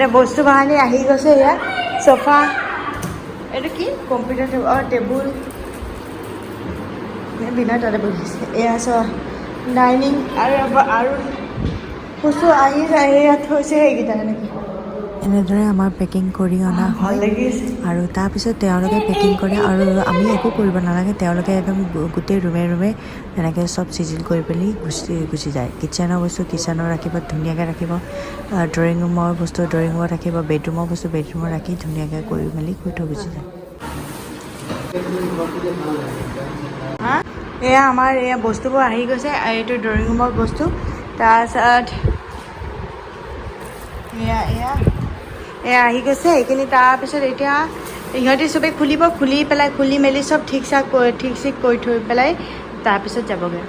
এটা বস্তু বাহানি আহি গৈছে এয়া সোফা এইটো কি কম্পিউটাৰ টেবুল বিনা তাতে বহিছে এয়া ডাইনিং আৰু বস্তু আহি যায় ইয়াত থৈছে এইকেইটা নেকি এনেদৰে আমাৰ পেকিং কৰি অনা হয় আৰু তাৰপিছত তেওঁলোকে পেকিং কৰে আৰু আমি একো কৰিব নালাগে তেওঁলোকে একদম গোটেই ৰুমে ৰুমে এনেকৈ চব চিজিল কৰি পেলি গুচি যায় কিটচেনৰ বস্তু কিটচেনত ৰাখিব ধুনীয়াকৈ ৰাখিব ড্ৰয়িং ৰুমৰ বস্তু ড্ৰয়িং ৰুমত ৰাখিব বেডৰুমৰ বস্তু বেডৰুমত ৰাখি ধুনীয়াকৈ কৰি মেলি থৈ গুচি যায় এয়া আমাৰ এয়া বস্তুবোৰ আহি গৈছে এইটো ড্ৰয়িং ৰুমৰ বস্তু তাৰপিছত এয়া আহি গৈছে এইখিনি তাৰপিছত এতিয়া ইহঁতি চবেই খুলি মেলি চব ঠিক চিক কৰি থৈ পেলাই তাৰপিছত যাবগৈ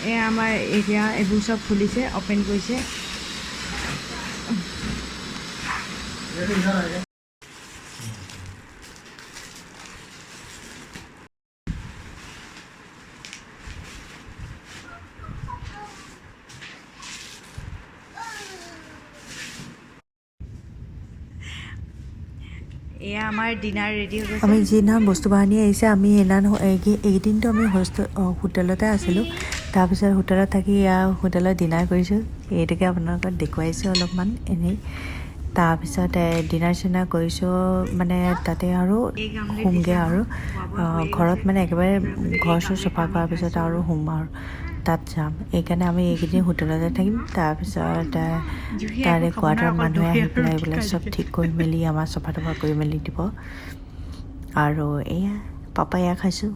এয়া আমাৰ এতিয়া এইবোৰ চব খুলিছে অপেন কৰিছে এয়া আমাৰ ডিনাৰ ৰেডি হৈ গৈছে আমি যিদিনাখন বস্তু বাহানি আহিছে আমি সেইদিনাখন এইকেইদিনটো আমি হোটেলতে আছিলোঁ তাৰপিছত হোটেলত থাকি হোটেলত ডিনাৰ কৰিছোঁ এইটোকে আপোনালোকক দেখুৱাইছোঁ অলপমান এনেই তাৰপিছত ডিনাৰ চিনাৰ কৰিছোঁ মানে তাতে আৰু শুমগৈ আৰু ঘৰত মানে একেবাৰে ঘৰ চৰ চফা কৰাৰ পিছত আৰু শুম আৰু তাত যাম এইকাৰণে আমি এইকেইদিন হোটেলতে থাকিম তাৰপিছত তাৰে কোৱাৰ্টাৰত মানুহে আহি পেলাই এইবিলাক চব ঠিক কৰি মেলি আমাৰ চফা তফা কৰি মেলি দিব আৰু এয়া পাপায়া খাইছোঁ